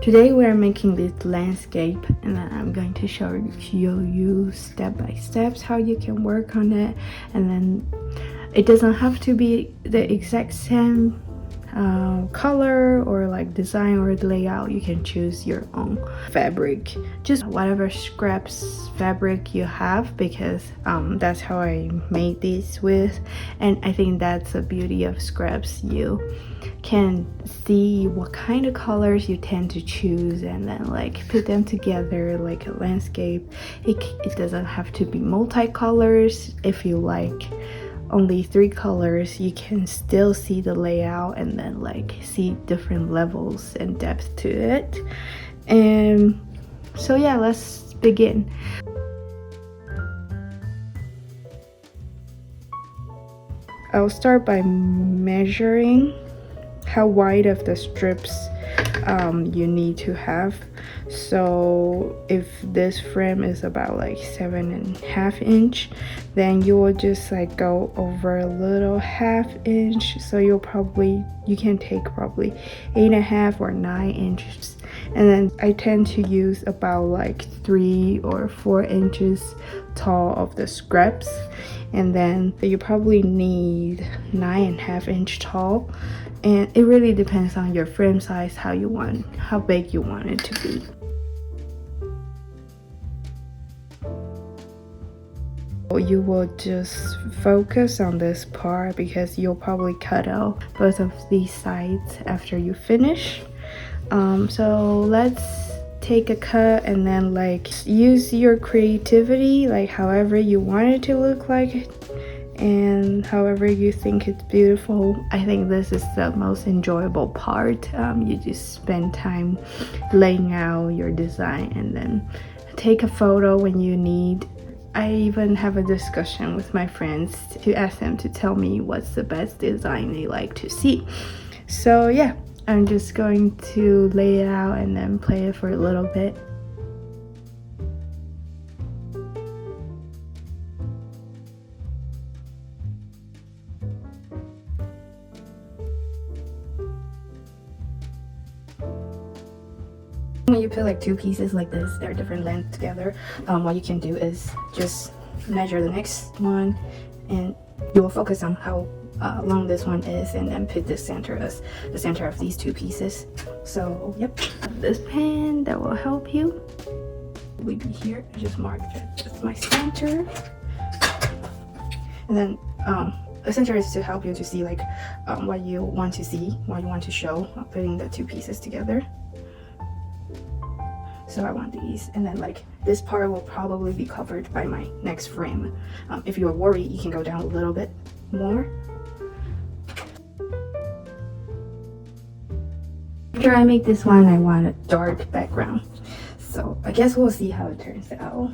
Today we're making this landscape, and then I'm going to show you step by steps how you can work on it. And then it doesn't have to be the exact same color or like design or layout. You can choose your own fabric, just whatever scraps fabric you have, because that's how I made these with. And I think that's the beauty of scraps. You can see what kind of colors you tend to choose and then like put them together like a landscape. It doesn't have to be multicolors. If you like only 3 colors, you can still see the layout and then like see different levels and depth to it. And so yeah, let's begin. I'll start by measuring how wide of the strips you need to have. So if this frame is about like 7.5 inch, then you will just like go over a little 1/2 inch. So you can take probably 8.5 or 9 inches. And then I tend to use about like 3 or 4 inches tall of the scraps. And then you probably need 9.5 inch tall. And it really depends on your frame size, how big you want it to be. You will just focus on this part because you'll probably cut out both of these sides after you finish. So let's take a cut and then like use your creativity, like however you want it to look like and however you think it's beautiful. I think this is the most enjoyable part. You just spend time laying out your design and then take a photo when you need. I even have a discussion with my friends to ask them to tell me what's the best design they like to see. So yeah, I'm just going to lay it out and then play it for a little bit. When you put like 2 pieces like this, they're different lengths together, what you can do is just measure the next one and you will focus on how long this one is and then put the center as the center of these 2 pieces. So yep, this pen that will help you will be here. I just marked it as my center. And then the center is to help you to see like what you want to see, what you want to show, putting the 2 pieces together. So I want these, and then like this part will probably be covered by my next frame. If you're worried, you can go down a little bit more. After I make this one, I want a dark background. So I guess we'll see how it turns out.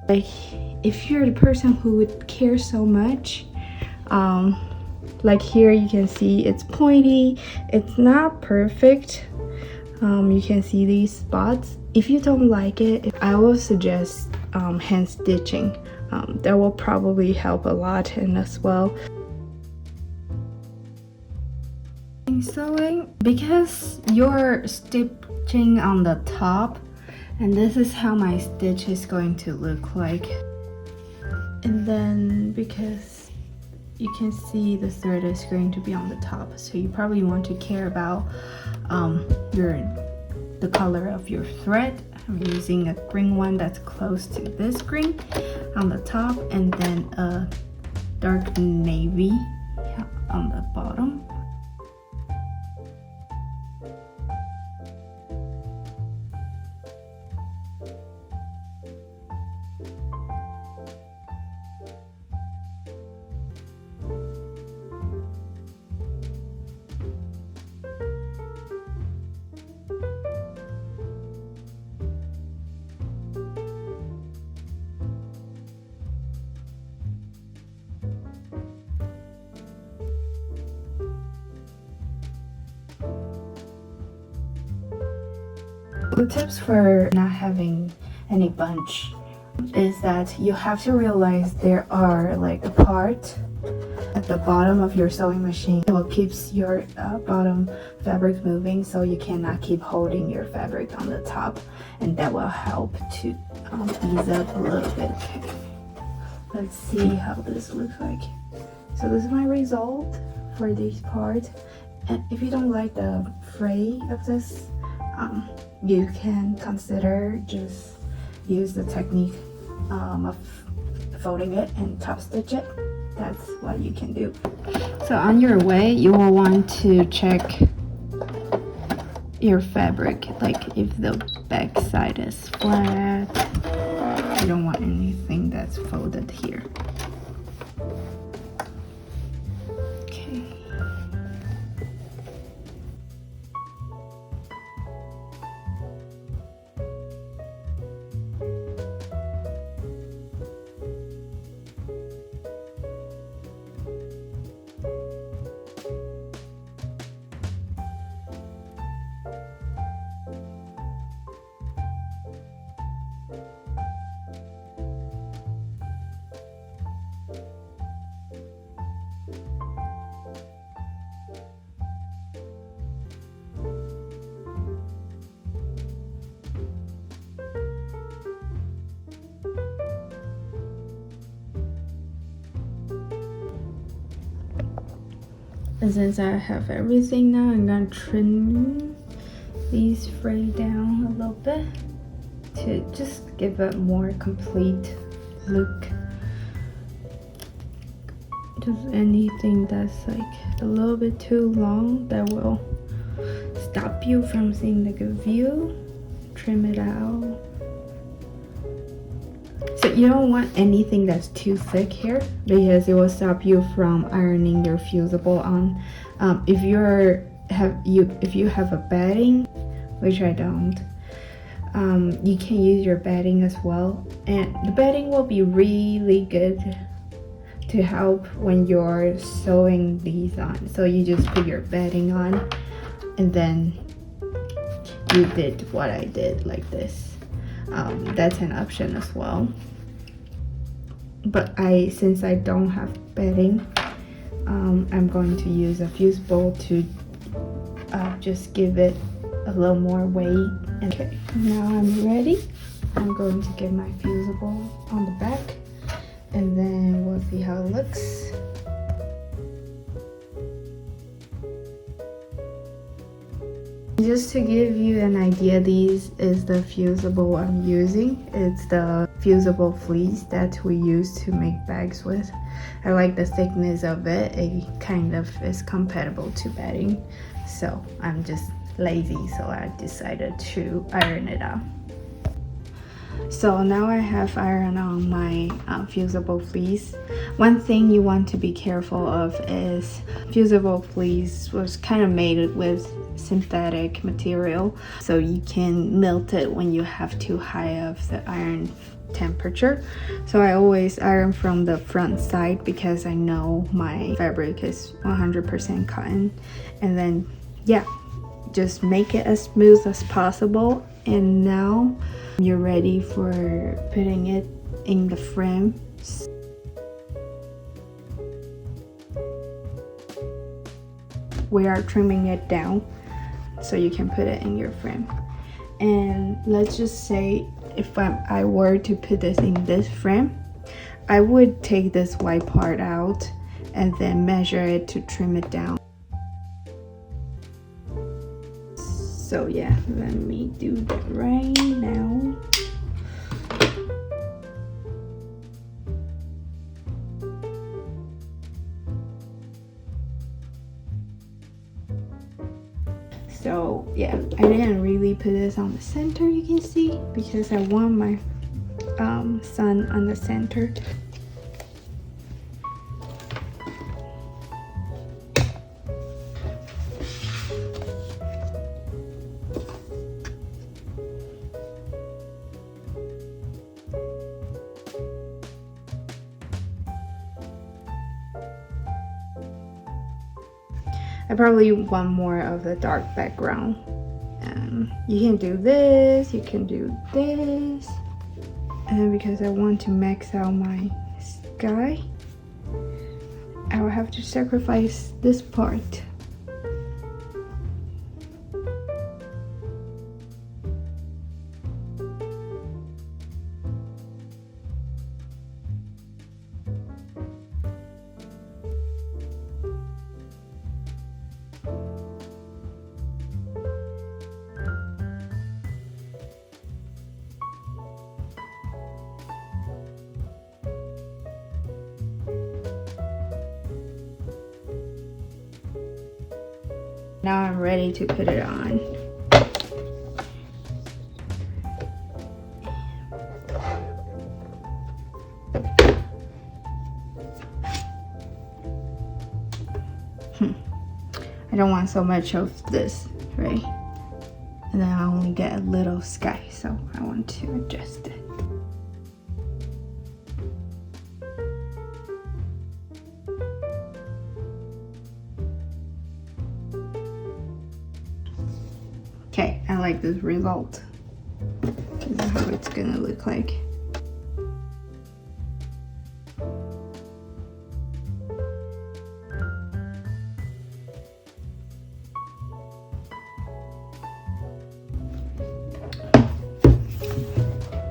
Like if you're the person who would care so much, like here you can see it's pointy, it's not perfect. You can see these spots. If you don't like it, I will suggest hand stitching. That will probably help a lot. And as well, sewing, because you're stitching on the top, and this is how my stitch is going to look like. And then because you can see the thread is going to be on the top, so you probably want to care about the color of your thread. I'm using a green one that's close to this green on the top, and then a dark navy on the bottom. The tips for not having any bunch is that you have to realize there are like a part at the bottom of your sewing machine that keeps your bottom fabric moving, so you cannot keep holding your fabric on the top, and that will help to ease up a little bit. Okay, let's see how this looks like. So this is my result for this part, and if you don't like the fray of this, you can consider just use the technique of folding it and top stitch it. That's what you can do. So on your way, you will want to check your fabric, like if the back side is flat. You don't want anything that's folded here. Okay. And since I have everything now, I'm gonna trim these fray down a little bit to just give a more complete look. Just anything that's like a little bit too long that will stop you from seeing the good view, trim it out. So you don't want anything that's too thick here, because it will stop you from ironing your fusible on. If you have a batting, which I don't, you can use your batting as well, and the batting will be really good to help when you're sewing these on. So you just put your batting on, and then you did what I did like this. That's an option as well, but since I don't have bedding, I'm going to use a Fusible to just give it a little more weight. Okay, now I'm ready. I'm going to get my Fusible on the back, and then we'll see how it looks. Just to give you an idea, these is the Fusible I'm using. It's the Fusible Fleece that we use to make bags with. I like the thickness of it. It kind of is compatible to batting. So I'm just lazy, so I decided to iron it out. So now I have iron on my Fusible Fleece. One thing you want to be careful of is Fusible Fleece was kind of made with synthetic material, so you can melt it when you have too high of the iron temperature. So I always iron from the front side because I know my fabric is 100% cotton. And then yeah, just make it as smooth as possible, and now you're ready for putting it in the frame. We are trimming it down so you can put it in your frame. And let's just say if I were to put this in this frame, I would take this white part out and then measure it to trim it down. So yeah, let me do that right now. So yeah, I didn't really put this on the center, you can see, because I want my sun on the center. I probably want more of the dark background. You can do this, you can do this. And because I want to max out my sky, I will have to sacrifice this part. Now I'm ready to put it on. I don't want so much of this, right? And then I only get a little sky, so I want to adjust it. Okay, I like this result. This is how it's gonna look like.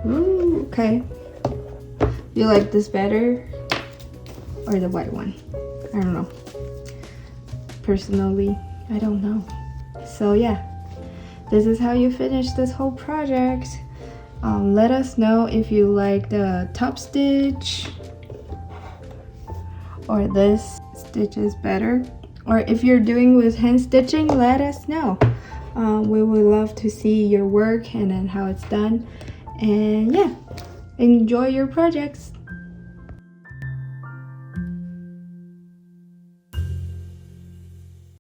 Ooh, okay. You like this better or the white one? I don't know. Personally, I don't know. So yeah, this is how you finish this whole project. Let us know if you like the top stitch or this stitch is better, or if you're doing with hand stitching, let us know. We would love to see your work and then how it's done. And yeah, enjoy your projects.